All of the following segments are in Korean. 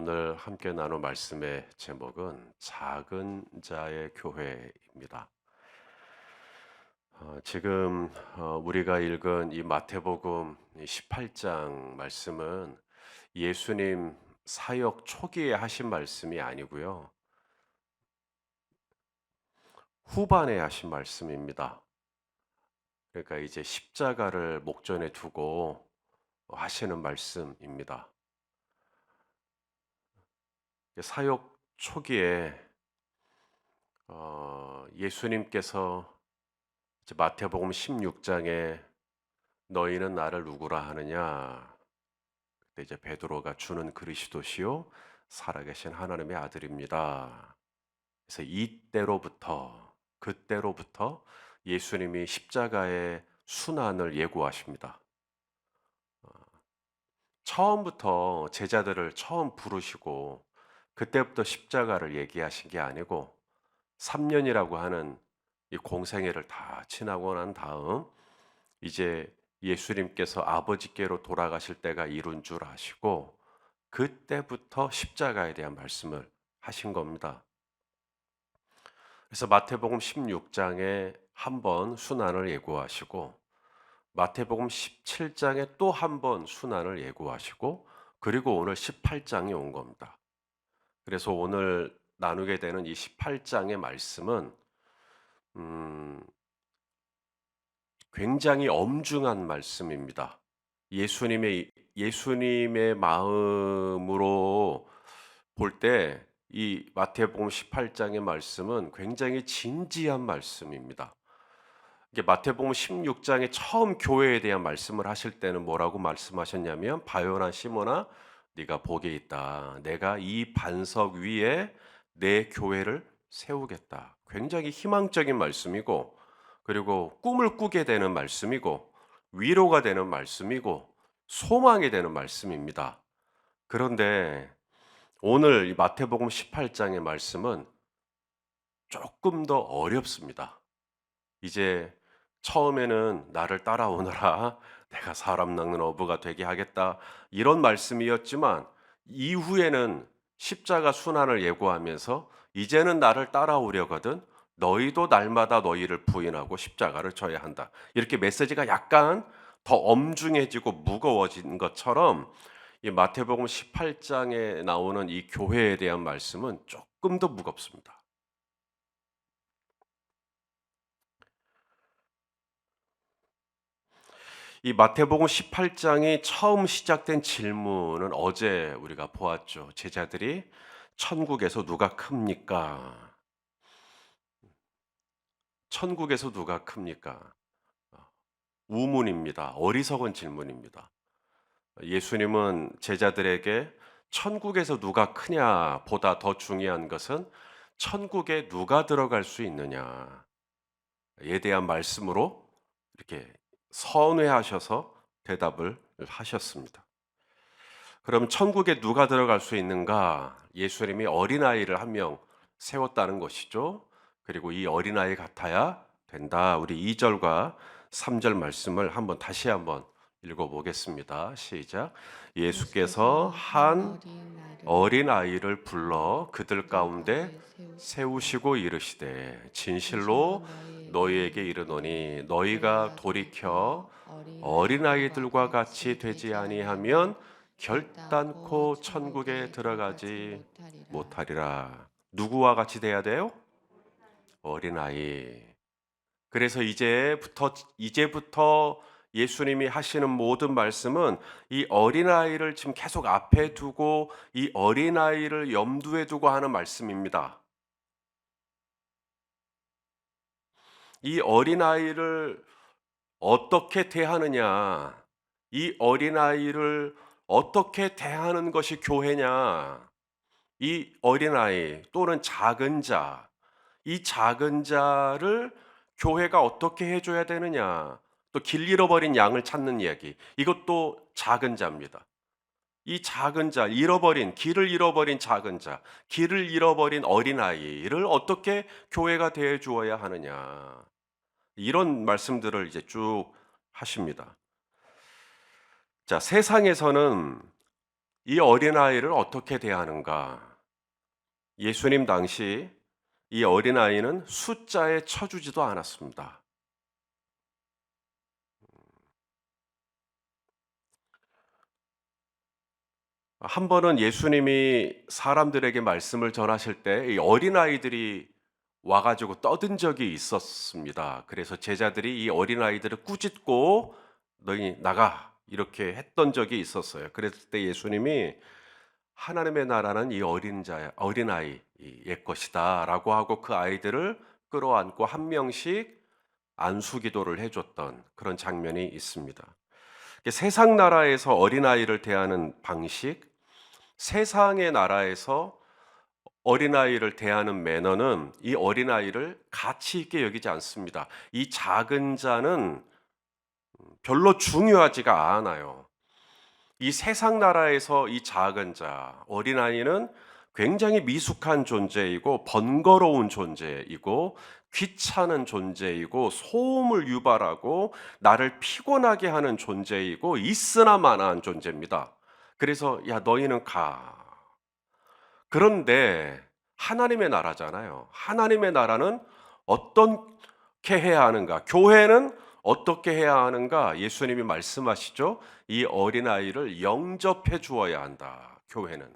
오늘 함께 나눌 말씀의 제목은 작은 자의 교회입니다. 지금 우리가 읽은 이 마태복음 18장 말씀은 예수님 사역 초기에 하신 말씀이 아니고요. 후반에 하신 말씀입니다. 그러니까 이제 십자가를 목전에 두고 하시는 말씀입니다. 사역 초기에 예수님께서 이제 마태복음 16장에 너희는 나를 누구라 하느냐? 그때 이제 베드로가 주는 그리스도시요 살아계신 하나님의 아들입니다. 그래서 이때로부터 그때로부터 예수님이 십자가의 순환을 예고하십니다. 처음부터 제자들을 처음 부르시고 그때부터 십자가를 얘기하신 게 아니고 3년이라고 하는 이 공생애를 다 지나고 난 다음 이제 예수님께서 아버지께로 돌아가실 때가 이룬 줄 아시고 그때부터 십자가에 대한 말씀을 하신 겁니다. 그래서 마태복음 16장에 한 번 순환을 예고하시고 마태복음 17장에 또 한 번 순환을 예고하시고 그리고 오늘 18장에 온 겁니다. 그래서 오늘 나누게 되는 이 18장의 말씀은 굉장히 엄중한 말씀입니다. 예수님의 마음으로 볼 때 이 마태복음 18장의 말씀은 굉장히 진지한 말씀입니다. 이게 마태복음 16장에 처음 교회에 대한 말씀을 하실 때는 뭐라고 말씀하셨냐면 바요나 시몬아 네가 복이 있다. 내가 이 반석 위에 내 교회를 세우겠다. 굉장히 희망적인 말씀이고 그리고 꿈을 꾸게 되는 말씀이고 위로가 되는 말씀이고 소망이 되는 말씀입니다. 그런데 오늘 이 마태복음 18장의 말씀은 조금 더 어렵습니다. 이제 처음에는 나를 따라오너라 내가 사람 낚는 어부가 되게 하겠다 이런 말씀이었지만 이후에는 십자가 순환을 예고하면서 이제는 나를 따라오려거든 너희도 날마다 너희를 부인하고 십자가를 져야 한다. 이렇게 메시지가 약간 더 엄중해지고 무거워진 것처럼 이 마태복음 18장에 나오는 이 교회에 대한 말씀은 조금 더 무겁습니다. 이 마태복음 18장이 처음 시작된 질문은 어제 우리가 보았죠. 제자들이 천국에서 누가 큽니까? 천국에서 누가 큽니까? 우문입니다. 어리석은 질문입니다. 예수님은 제자들에게 천국에서 누가 크냐 보다 더 중요한 것은 천국에 누가 들어갈 수 있느냐에 대한 말씀으로 이렇게 선회하셔서 대답을 하셨습니다. 그럼 천국에 누가 들어갈 수 있는가? 예수님이 어린아이를 한 명 세웠다는 것이죠. 그리고 이 어린아이 같아야 된다. 우리 2절과 3절 말씀을 다시 한번 읽어보겠습니다. 시작. 예수께서 예수께서 한 한 어린아이를 어린아이를 불러 그들 그들 가운데 가운데 세우시고 세우시고 이르시되 진실로 진실로 너희에게 너희에게 이르노니 이르노니 너희가 너희가 돌이켜 돌이켜 어린아이들과 어린아이들과 같이 같이 되지 되지 아니하면 아니하면 결단코 결단코 천국에 천국에 들어가지 들어가지 못하리라. 못하리라. 누구와 같이 돼야 돼요? 어린아이. 그래서 이제부터 예수님이 하시는 모든 말씀은 이 어린아이를 지금 계속 앞에 두고 이 어린아이를 염두에 두고 하는 말씀입니다. 이 어린아이를 어떻게 대하느냐, 이 어린아이를 어떻게 대하는 것이 교회냐, 이 어린아이 또는 작은 자, 이 작은 자를 교회가 어떻게 해줘야 되느냐, 또 길 잃어버린 양을 찾는 이야기, 이것도 작은 자입니다. 이 작은 자, 길을 잃어버린 작은 자, 길을 잃어버린 어린아이를 어떻게 교회가 대해 주어야 하느냐. 이런 말씀들을 이제 쭉 하십니다. 자, 세상에서는 이 어린아이를 어떻게 대하는가? 예수님 당시 이 어린아이는 숫자에 쳐주지도 않았습니다. 한 번은 예수님이 사람들에게 말씀을 전하실 때 이 어린아이들이 와가지고 떠든 적이 있었습니다. 그래서 제자들이 이 어린아이들을 꾸짖고 너희 나가 이렇게 했던 적이 있었어요. 그랬을 때 예수님이 하나님의 나라는 이 어린아이의 것이다라고 하고 그 아이들을 끌어안고 한 명씩 안수 기도를 해줬던 그런 장면이 있습니다. 세상 나라에서 어린아이를 대하는 방식, 세상의 나라에서 어린아이를 대하는 매너는 이 어린아이를 가치 있게 여기지 않습니다. 이 작은 자는 별로 중요하지가 않아요. 이 세상 나라에서 이 작은 자, 어린아이는 굉장히 미숙한 존재이고 번거로운 존재이고 귀찮은 존재이고 소음을 유발하고 나를 피곤하게 하는 존재이고 있으나 마나한 존재입니다. 그래서 야 너희는 가. 그런데 하나님의 나라잖아요. 하나님의 나라는 어떻게 해야 하는가? 교회는 어떻게 해야 하는가? 예수님이 말씀하시죠. 이 어린아이를 영접해 주어야 한다. 교회는.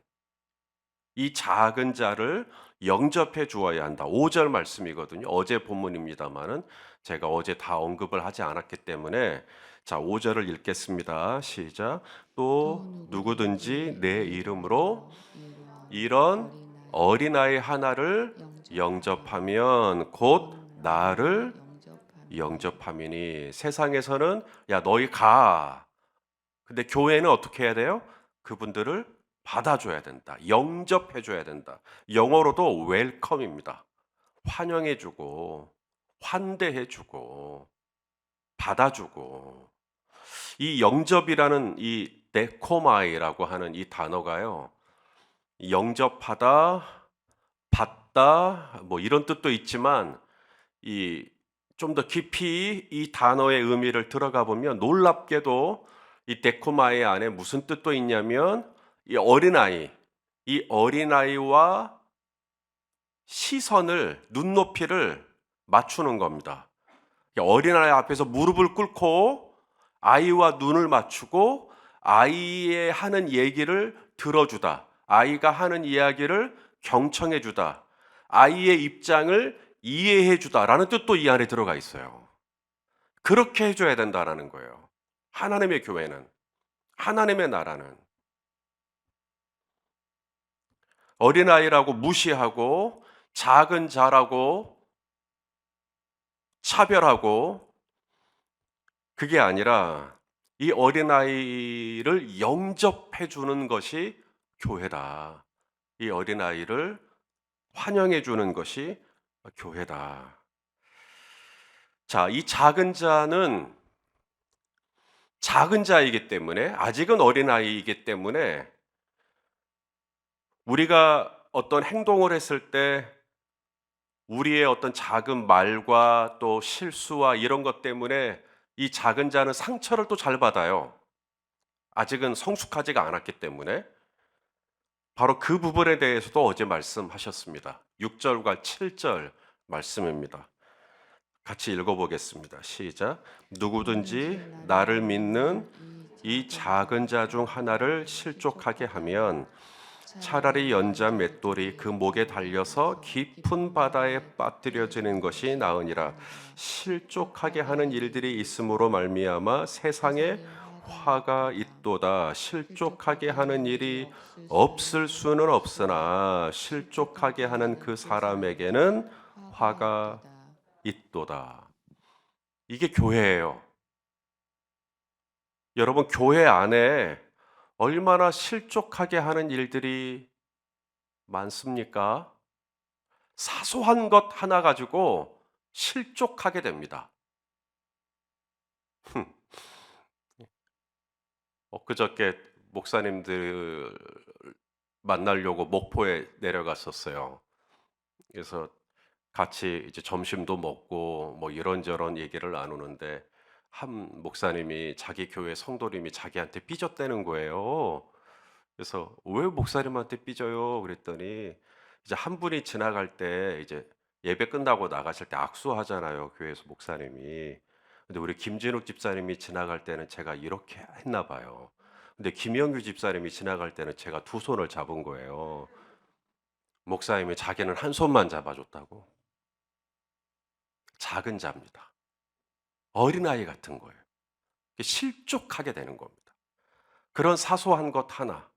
이 작은 자를 영접해 주어야 한다. 5절 말씀이거든요. 어제 본문입니다만은 제가 어제 다 언급을 하지 않았기 때문에 자, 5절을 읽겠습니다. 시작. 또 누구든지 내 이름으로 이런 어린아이 하나를 영접하면 곧 나를 영접함이니. 세상에서는 야 너희 가. 근데 교회는 어떻게 해야 돼요? 그분들을 받아줘야 된다. 영접해줘야 된다. 영어로도 웰컴입니다. 환영해주고 환대해주고 받아주고. 이 영접이라는 이 데코마이라고 하는 이 단어가요. 영접하다, 받다, 뭐 이런 뜻도 있지만 이 좀 더 깊이 이 단어의 의미를 들어가 보면 놀랍게도 이 데코마의 안에 무슨 뜻도 있냐면 이 어린아이와 시선을 눈높이를 맞추는 겁니다. 어린아이 앞에서 무릎을 꿇고 아이와 눈을 맞추고 아이의 하는 얘기를 들어주다. 아이가 하는 이야기를 경청해주다. 아이의 입장을 이해해주다라는 뜻도 이 안에 들어가 있어요. 그렇게 해줘야 된다라는 거예요. 하나님의 교회는, 하나님의 나라는 어린아이라고 무시하고 작은 자라고 차별하고 그게 아니라 이 어린아이를 영접해 주는 것이 교회다. 이 어린아이를 환영해 주는 것이 교회다. 자, 이 작은 자는 작은 자이기 때문에 아직은 어린아이이기 때문에 우리가 어떤 행동을 했을 때 우리의 어떤 작은 말과 또 실수와 이런 것 때문에 이 작은 자는 상처를 또 잘 받아요. 아직은 성숙하지가 않았기 때문에. 바로 그 부분에 대해서도 어제 말씀하셨습니다. 6절과 7절 말씀입니다. 같이 읽어보겠습니다. 시작. 누구든지 나를 믿는 이 작은 자 중 하나를 실족하게 하면 차라리 연자 맷돌이 그 목에 달려서 깊은 바다에 빠뜨려지는 것이 나으니라. 실족하게 하는 일들이 있음으로 말미암아 세상에 화가 있도다. 실족하게 하는 일이 없을 수는 없으나 실족하게 하는 그 사람에게는 화가 있도다. 이게 교회예요. 여러분, 교회 안에 얼마나 실족하게 하는 일들이 많습니까? 사소한 것 하나 가지고 실족하게 됩니다. 엊그저께 목사님들 만나려고 목포에 내려갔었어요. 그래서 같이 이제 점심도 먹고 뭐 이런저런 얘기를 나누는데 한 목사님이 자기 교회 성도님이 자기한테 삐졌다는 거예요. 그래서 왜 목사님한테 삐져요? 그랬더니 이제 한 분이 지나갈 때 이제 예배 끝나고 나가실 때 악수하잖아요, 교회에서 목사님이. 근데 우리 김진욱 집사님이 지나갈 때는 제가 이렇게 했나 봐요. 근데 김영규 집사님이 지나갈 때는 제가 두 손을 잡은 거예요. 목사님이 자기는 한 손만 잡아줬다고. 작은 자입니다. 어린아이 같은 거예요. 실족하게 되는 겁니다. 그런 사소한 것 하나,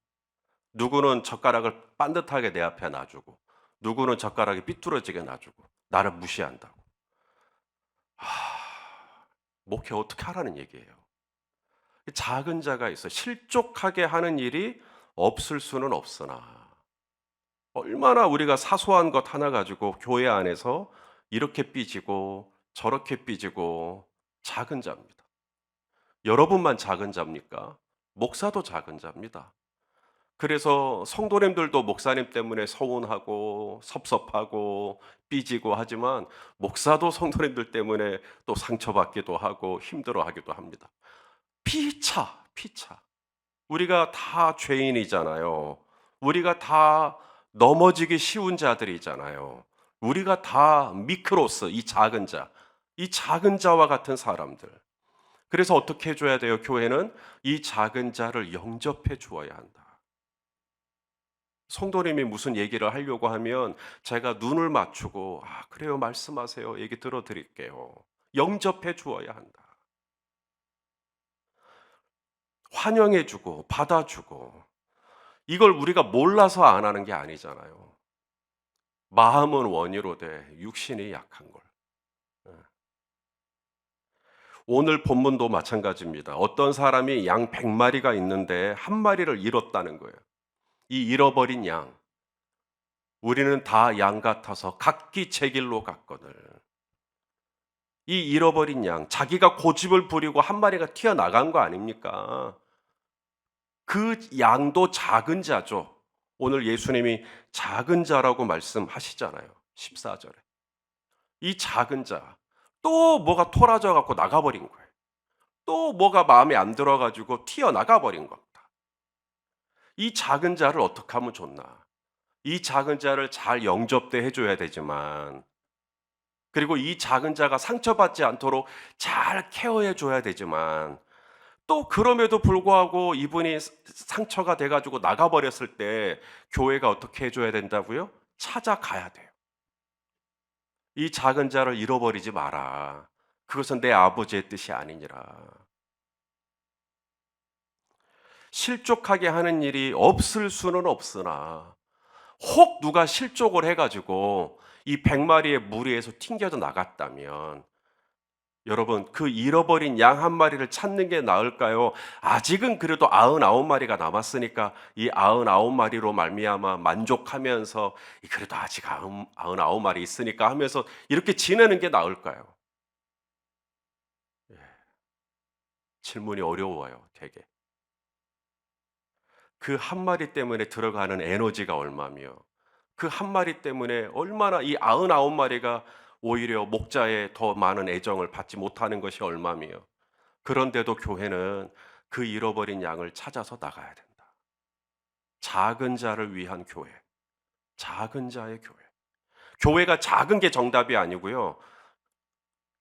누구는 젓가락을 반듯하게 내 앞에 놔주고, 누구는 젓가락이 삐뚤어지게 놔주고, 나를 무시한다고. 목회 어떻게 하라는 얘기예요? 작은 자가 있어 실족하게 하는 일이 없을 수는 없으나, 얼마나 우리가 사소한 것 하나 가지고 교회 안에서 이렇게 삐지고 저렇게 삐지고. 작은 자입니다. 여러분만 작은 자입니까? 목사도 작은 자입니다. 그래서 성도님들도 목사님 때문에 서운하고 섭섭하고 삐지고 하지만, 목사도 성도님들 때문에 또 상처받기도 하고 힘들어하기도 합니다. 피차. 우리가 다 죄인이잖아요. 우리가 다 넘어지기 쉬운 자들이잖아요. 우리가 다 미크로스, 이 작은 자와 같은 사람들. 그래서 어떻게 해줘야 돼요? 교회는 이 작은 자를 영접해 주어야 한다. 성도님이 무슨 얘기를 하려고 하면 제가 눈을 맞추고, 그래요, 말씀하세요, 얘기 들어드릴게요. 영접해 주어야 한다. 환영해 주고 받아주고. 이걸 우리가 몰라서 안 하는 게 아니잖아요. 마음은 원이로 돼 육신이 약한 걸. 오늘 본문도 마찬가지입니다. 어떤 사람이 양 100마리가 있는데 한 마리를 잃었다는 거예요. 이 잃어버린 양, 우리는 다 양 같아서 각기 제 길로 갔거늘. 이 잃어버린 양, 자기가 고집을 부리고 한 마리가 튀어나간 거 아닙니까? 그 양도 작은 자죠. 오늘 예수님이 작은 자라고 말씀하시잖아요. 14절에. 이 작은 자, 또 뭐가 토라져 갖고 나가버린 거예요. 또 뭐가 마음에 안 들어가지고 튀어나가버린 겁니다. 이 작은 자를 어떻게 하면 좋나? 이 작은 자를 잘 영접대 해줘야 되지만, 그리고 이 작은 자가 상처받지 않도록 잘 케어해줘야 되지만, 또 그럼에도 불구하고 이분이 상처가 돼가지고 나가버렸을 때 교회가 어떻게 해줘야 된다고요? 찾아가야 돼요. 이 작은 자를 잃어버리지 마라. 그것은 내 아버지의 뜻이 아니니라. 실족하게 하는 일이 없을 수는 없으나, 혹 누가 실족을 해가지고 이 100마리의 무리에서 튕겨져 나갔다면, 여러분, 그 잃어버린 양 한 마리를 찾는 게 나을까요? 아직은 그래도 99마리가 남았으니까 이 99마리로 말미암아 만족하면서, 그래도 아직 99마리 있으니까 하면서 이렇게 지내는 게 나을까요? 질문이 어려워요, 되게. 그 한 마리 때문에 들어가는 에너지가 얼마며, 그 한 마리 때문에 얼마나 이 99마리가 오히려 목자의 더 많은 애정을 받지 못하는 것이 얼마며. 그런데도 교회는 그 잃어버린 양을 찾아서 나가야 된다. 작은 자를 위한 교회, 작은 자의 교회. 교회가 작은 게 정답이 아니고요,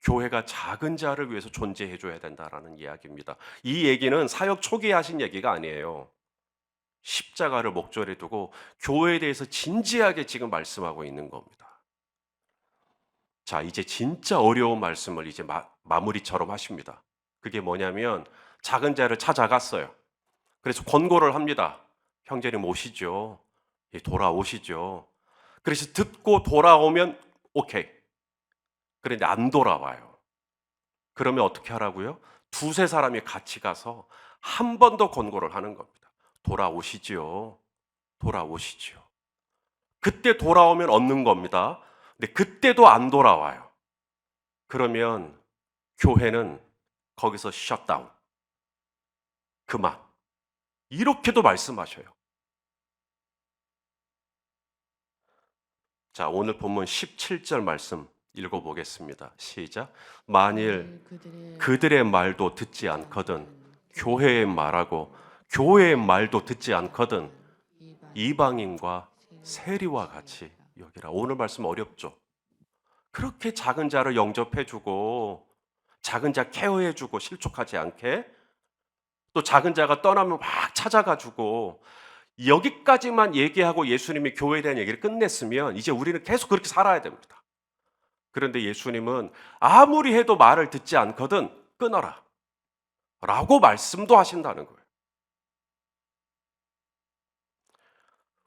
교회가 작은 자를 위해서 존재해 줘야 된다라는 이야기입니다. 이 얘기는 사역 초기에 하신 얘기가 아니에요. 십자가를 목전에 두고 교회에 대해서 진지하게 지금 말씀하고 있는 겁니다. 자, 이제 진짜 어려운 말씀을 이제 마무리처럼 하십니다. 그게 뭐냐면, 작은 자를 찾아갔어요. 그래서 권고를 합니다. 형제님 오시죠. 돌아오시죠. 그래서 듣고 돌아오면 오케이. 그런데 안 돌아와요. 그러면 어떻게 하라고요? 두세 사람이 같이 가서 한 번 더 권고를 하는 겁니다. 돌아오시지요. 돌아오시지요. 그때 돌아오면 얻는 겁니다. 근데 그때도 안 돌아와요. 그러면 교회는 거기서 셧다운. 그만. 이렇게도 말씀하셔요. 자, 오늘 본문 17절 말씀 읽어보겠습니다. 시작. 만일 그들의 말도 듣지 않거든 교회의 말하고 교회의 말도 듣지 않거든 이방인과 세리와 같이 여기라. 오늘 말씀 어렵죠? 그렇게 작은 자를 영접해주고 작은 자 케어해주고 실족하지 않게, 또 작은 자가 떠나면 막 찾아가지고 여기까지만 얘기하고 예수님이 교회에 대한 얘기를 끝냈으면 이제 우리는 계속 그렇게 살아야 됩니다. 그런데 예수님은 아무리 해도 말을 듣지 않거든 끊어라 라고 말씀도 하신다는 거예요.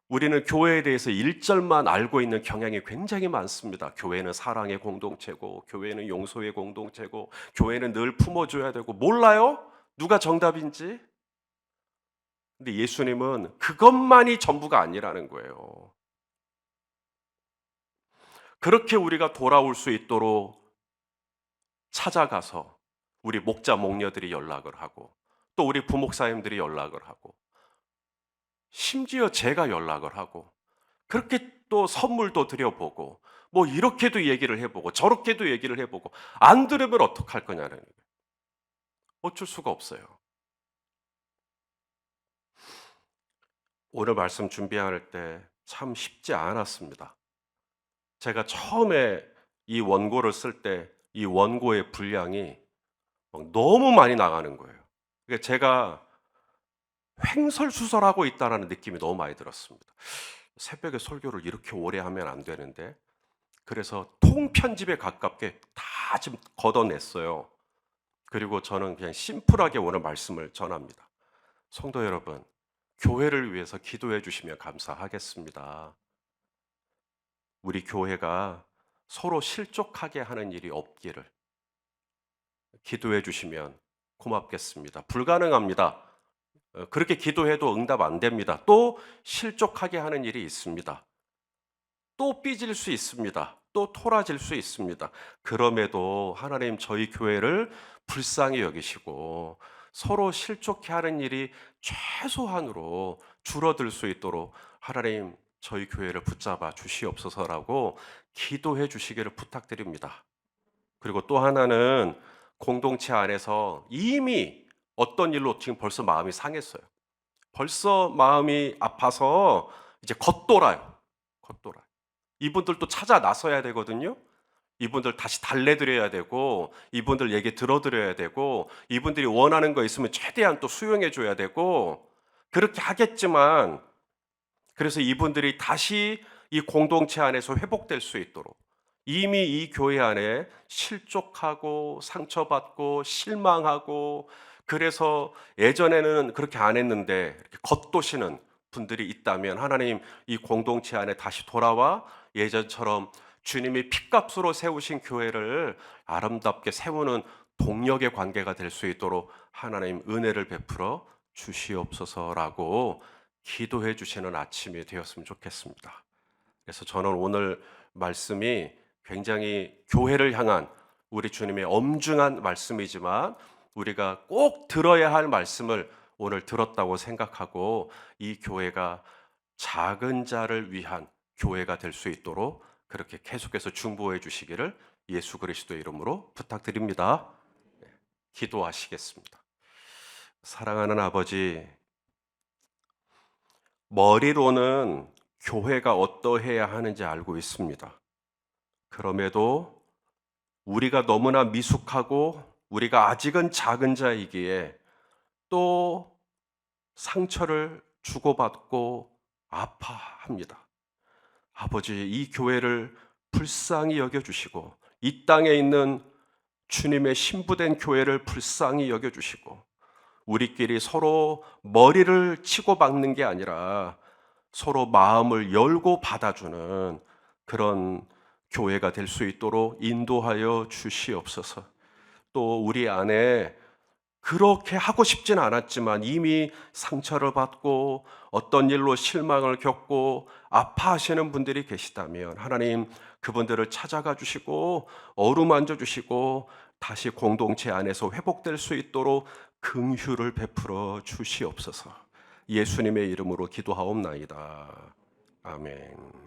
우리는 교회에 대해서 1절만 알고 있는 경향이 굉장히 많습니다. 교회는 사랑의 공동체고, 교회는 용서의 공동체고, 교회는 늘 품어줘야 되고, 몰라요? 누가 정답인지? 근데 예수님은 그것만이 전부가 아니라는 거예요. 그렇게 우리가 돌아올 수 있도록 찾아가서 우리 목자 목녀들이 연락을 하고, 또 우리 부목사님들이 연락을 하고, 심지어 제가 연락을 하고, 그렇게 또 선물도 드려보고, 뭐 이렇게도 얘기를 해보고 저렇게도 얘기를 해보고, 안 들으면 어떡할 거냐는 거예요. 어쩔 수가 없어요. 오늘 말씀 준비할 때 참 쉽지 않았습니다. 제가 처음에 이 원고를 쓸 때 이 원고의 분량이 너무 많이 나가는 거예요. 그러니까 제가 횡설수설하고 있다는 느낌이 너무 많이 들었습니다. 새벽에 설교를 이렇게 오래 하면 안 되는데, 그래서 통편집에 가깝게 다 지금 걷어냈어요. 그리고 저는 그냥 심플하게 오늘 말씀을 전합니다. 성도 여러분, 교회를 위해서 기도해 주시면 감사하겠습니다. 우리 교회가 서로 실족하게 하는 일이 없기를 기도해 주시면 고맙겠습니다. 불가능합니다. 그렇게 기도해도 응답 안 됩니다. 또 실족하게 하는 일이 있습니다. 또 삐질 수 있습니다. 또 토라질 수 있습니다. 그럼에도 하나님 저희 교회를 불쌍히 여기시고 서로 실족해 하는 일이 최소한으로 줄어들 수 있도록 하나님 저희 교회를 붙잡아 주시옵소서라고 기도해 주시기를 부탁드립니다. 그리고 또 하나는 공동체 안에서 이미 어떤 일로 지금 벌써 마음이 상했어요. 벌써 마음이 아파서 이제 겉돌아요. 겉돌아요. 이분들도 찾아 나서야 되거든요. 이분들 다시 달래드려야 되고, 이분들 얘기 들어드려야 되고, 이분들이 원하는 거 있으면 최대한 또 수용해 줘야 되고, 그렇게 하겠지만, 그래서 이분들이 다시 이 공동체 안에서 회복될 수 있도록 이미 이 교회 안에 실족하고 상처받고 실망하고, 그래서 예전에는 그렇게 안 했는데 이렇게 겉도시는 분들이 있다면 하나님 이 공동체 안에 다시 돌아와 예전처럼 주님이 핏값으로 세우신 교회를 아름답게 세우는 동력의 관계가 될 수 있도록 하나님 은혜를 베풀어 주시옵소서라고 기도해 주시는 아침이 되었으면 좋겠습니다. 그래서 저는 오늘 말씀이 굉장히 교회를 향한 우리 주님의 엄중한 말씀이지만 우리가 꼭 들어야 할 말씀을 오늘 들었다고 생각하고 이 교회가 작은 자를 위한 교회가 될 수 있도록 그렇게 계속해서 중보해 주시기를 예수 그리스도의 이름으로 부탁드립니다. 기도하시겠습니다. 사랑하는 아버지, 머리로는 교회가 어떠해야 하는지 알고 있습니다. 그럼에도 우리가 너무나 미숙하고 우리가 아직은 작은 자이기에 또 상처를 주고받고 아파합니다. 아버지, 이 교회를 불쌍히 여겨주시고 이 땅에 있는 주님의 신부된 교회를 불쌍히 여겨주시고 우리끼리 서로 머리를 치고받는 게 아니라 서로 마음을 열고 받아주는 그런 교회가 될 수 있도록 인도하여 주시옵소서. 또 우리 안에 그렇게 하고 싶진 않았지만 이미 상처를 받고 어떤 일로 실망을 겪고 아파하시는 분들이 계시다면 하나님 그분들을 찾아가 주시고 어루만져 주시고 다시 공동체 안에서 회복될 수 있도록 긍휼을 베풀어 주시옵소서. 예수님의 이름으로 기도하옵나이다. 아멘.